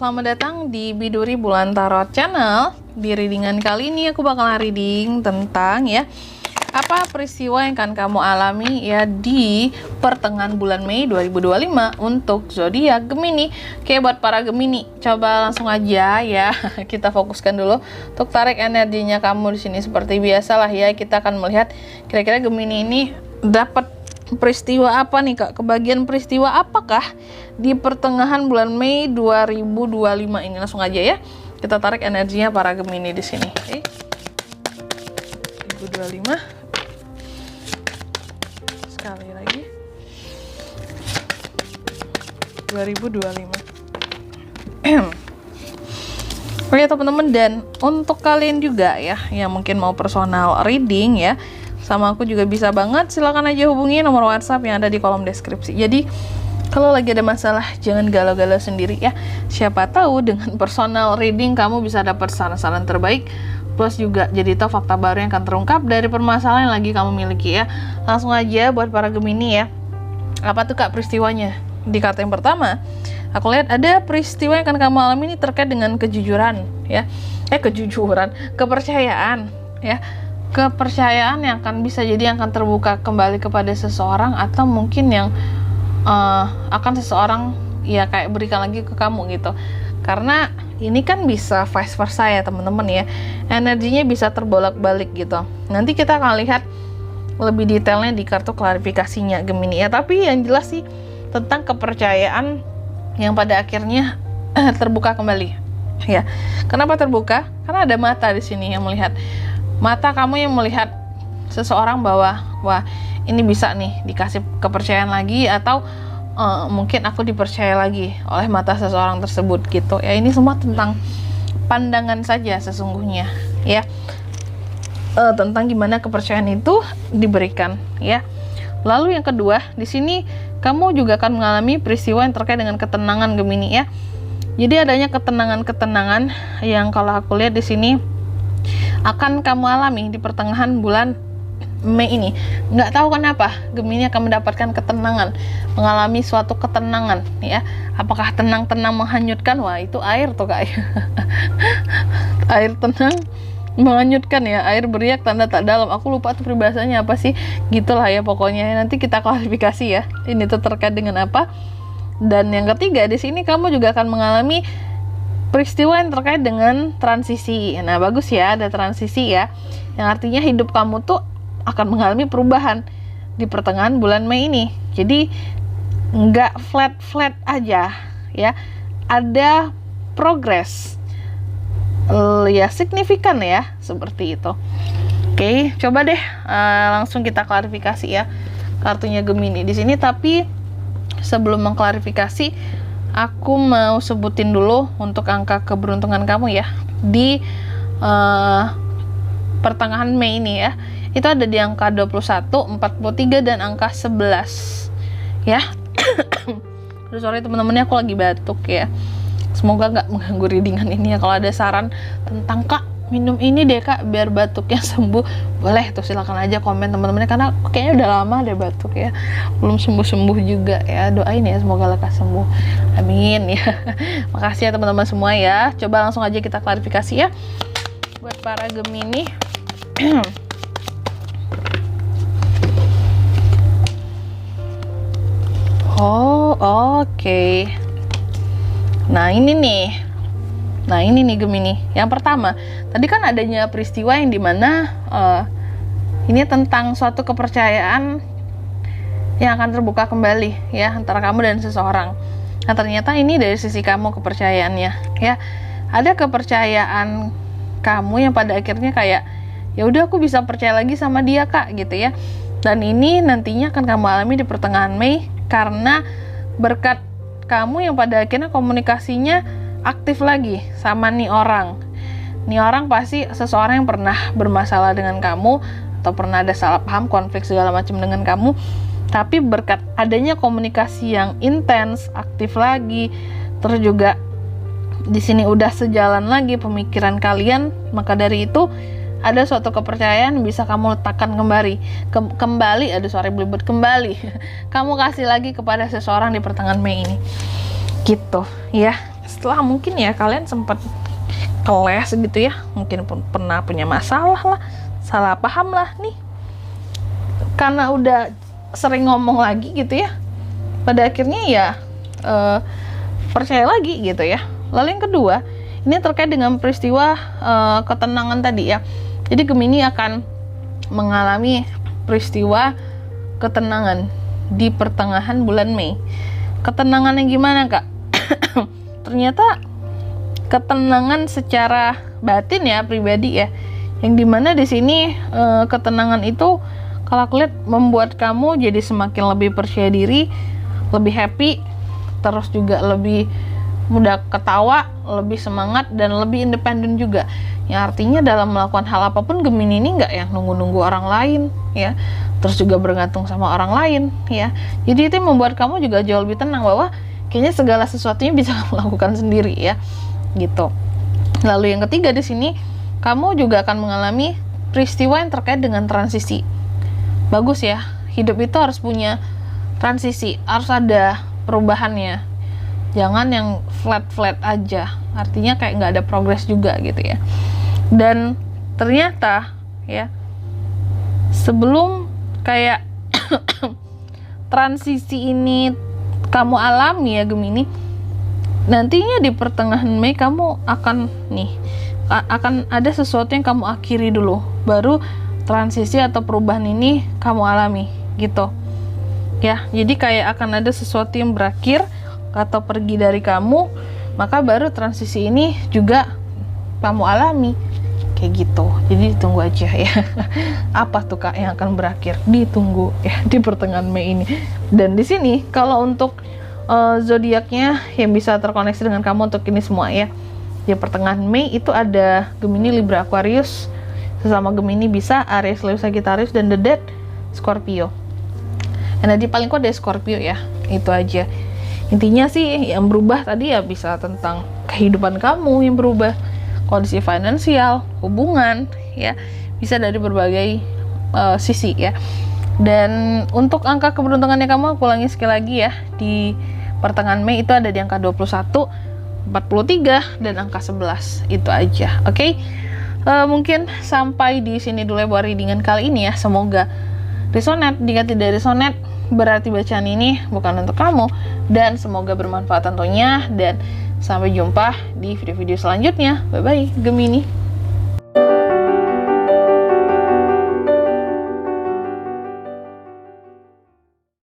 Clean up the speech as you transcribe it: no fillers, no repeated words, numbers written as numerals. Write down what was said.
Selamat datang di Biduri Bulan Tarot Channel. Di readingan kali ini aku bakalan reading tentang apa peristiwa yang akan kamu alami di pertengahan bulan Mei 2025 untuk zodiak Gemini. Oke, buat para Gemini, coba langsung aja kita fokuskan dulu untuk tarik energinya kamu di sini. Seperti biasalah kita akan melihat kira-kira Gemini ini dapat peristiwa apa nih Kak? Kebagian peristiwa apakah di pertengahan bulan Mei 2025 ini? Langsung aja kita tarik energinya para Gemini di sini. Oke. 2025. Sekali lagi. 2025. Oke teman-teman, dan untuk kalian juga yang mungkin mau personal reading sama aku juga bisa banget, silahkan aja hubungi nomor WhatsApp yang ada di kolom deskripsi. Jadi kalau lagi ada masalah jangan galau-galau sendiri siapa tahu dengan personal reading kamu bisa dapat saran-saran terbaik, plus juga jadi tahu fakta baru yang akan terungkap dari permasalahan yang lagi kamu miliki Langsung aja buat para Gemini apa tuh Kak peristiwanya? Di kartu yang pertama aku lihat ada peristiwa yang akan kamu alami ini terkait dengan kejujuran kepercayaan kepercayaan yang akan bisa jadi yang akan terbuka kembali kepada seseorang, atau mungkin yang akan seseorang kayak berikan lagi ke kamu gitu. Karena ini kan bisa vice versa teman-teman energinya bisa terbolak-balik gitu. Nanti kita akan lihat lebih detailnya di kartu klarifikasinya Gemini tapi yang jelas sih tentang kepercayaan yang pada akhirnya terbuka kembali Kenapa terbuka? Karena ada mata di sini yang melihat. Mata kamu yang melihat seseorang bahwa wah ini bisa nih dikasih kepercayaan lagi, atau mungkin aku dipercaya lagi oleh mata seseorang tersebut gitu ini semua tentang pandangan saja sesungguhnya tentang gimana kepercayaan itu diberikan Lalu yang kedua, di sini kamu juga akan mengalami peristiwa yang terkait dengan ketenangan Gemini Jadi adanya ketenangan-ketenangan yang kalau aku lihat di sini akan kamu alami di pertengahan bulan Mei ini. Nggak tahu kenapa Gemini akan mendapatkan ketenangan, mengalami suatu ketenangan Apakah tenang-tenang menghanyutkan? Wah itu air tuh Kak air tenang menghanyutkan air beriak tanda tak dalam. Aku lupa tuh peribahasanya apa sih, gitulah pokoknya. Nanti kita klarifikasi ini tuh terkait dengan apa. Dan yang ketiga di sini kamu juga akan mengalami peristiwa yang terkait dengan transisi. Nah bagus ada transisi yang artinya hidup kamu tuh akan mengalami perubahan di pertengahan bulan Mei ini. Jadi nggak flat aja ada progres signifikan seperti itu. Oke, coba deh langsung kita klarifikasi kartunya Gemini di sini. Tapi sebelum mengklarifikasi, aku mau sebutin dulu untuk angka keberuntungan kamu di pertengahan Mei ini itu ada di angka 21, 43 dan angka 11 Aduh sorry teman-teman, aku lagi batuk semoga nggak mengganggu readingan ini Kalau ada saran tentang Kak minum ini deh Kak biar batuknya sembuh, boleh tuh silakan aja komen teman-teman, karena kayaknya udah lama deh batuk belum sembuh-sembuh juga doain semoga lekas sembuh, amin makasih teman-teman semua coba langsung aja kita klarifikasi buat para Gemini. Oke. Nah ini nih Gemini. Yang pertama, tadi kan adanya peristiwa yang dimana ini tentang suatu kepercayaan yang akan terbuka kembali antara kamu dan seseorang. Nah ternyata ini dari sisi kamu kepercayaannya ada kepercayaan kamu yang pada akhirnya kayak ya udah aku bisa percaya lagi sama dia Kak gitu Dan ini nantinya akan kamu alami di pertengahan Mei karena berkat kamu yang pada akhirnya komunikasinya aktif lagi sama nih orang. Nih orang pasti seseorang yang pernah bermasalah dengan kamu atau pernah ada salah paham, konflik segala macam dengan kamu. Tapi berkat adanya komunikasi yang intens, aktif lagi, terus juga di sini udah sejalan lagi pemikiran kalian, maka dari itu ada suatu kepercayaan bisa kamu letakkan kembali kamu kasih lagi kepada seseorang di pertengahan Mei ini gitu setelah mungkin ya kalian sempat keles gitu ya, mungkin pernah punya masalah lah, salah paham lah nih, karena udah sering ngomong lagi gitu ya, pada akhirnya ya percaya lagi gitu ya. Lalu yang kedua, ini terkait dengan peristiwa ketenangan tadi ya. Jadi Gemini akan mengalami peristiwa ketenangan di pertengahan bulan Mei. Ketenangan yang gimana, Kak? Ternyata ketenangan secara batin ya, pribadi ya. Yang dimana di sini ketenangan itu kalau aku lihat membuat kamu jadi semakin lebih percaya diri, lebih happy, terus juga lebih mudah ketawa, lebih semangat, dan lebih independen juga. Yang artinya dalam melakukan hal apapun, Gemini ini nggak yang nunggu-nunggu orang lain ya, terus juga bergantung sama orang lain ya. Jadi itu yang membuat kamu juga jauh lebih tenang bahwa kayaknya segala sesuatunya bisa kamu lakukan sendiri ya, gitu. Lalu yang ketiga di sini, kamu juga akan mengalami peristiwa yang terkait dengan transisi. Bagus ya, hidup itu harus punya transisi, harus ada perubahannya. Jangan yang flat-flat aja, artinya kayak nggak ada progres juga gitu ya. Dan ternyata ya, sebelum kayak transisi ini kamu alami ya Gemini, nantinya di pertengahan Mei kamu akan akan ada sesuatu yang kamu akhiri dulu, baru transisi atau perubahan ini kamu alami gitu ya. Jadi kayak akan ada sesuatu yang berakhir atau pergi dari kamu, maka baru transisi ini juga kamu alami kayak gitu. Jadi ditunggu aja ya. Apa tuh Kak yang akan berakhir? Ditunggu ya di pertengahan Mei ini. Dan di sini kalau untuk zodiaknya yang bisa terkoneksi dengan kamu untuk ini semua ya, di pertengahan Mei itu ada Gemini, Libra, Aquarius. Sesama Gemini bisa Aries, Leo, Sagittarius, dan The Dead Scorpio. Energi paling kuat dari Scorpio ya. Itu aja. Intinya sih yang berubah tadi ya bisa tentang kehidupan kamu yang berubah, kondisi finansial, hubungan ya, bisa dari berbagai sisi ya. Dan untuk angka keberuntungannya kamu, aku ulangi sekali lagi ya, di pertengahan Mei itu ada di angka 21, 43, dan angka 11. Itu aja, oke? Mungkin sampai di sini dulu ya buat readingan kali ini ya. Semoga resonate. Jika tidak resonate, berarti bacaan ini bukan untuk kamu, dan semoga bermanfaat tentunya. Dan sampai jumpa di video-video selanjutnya. Bye bye Gemini.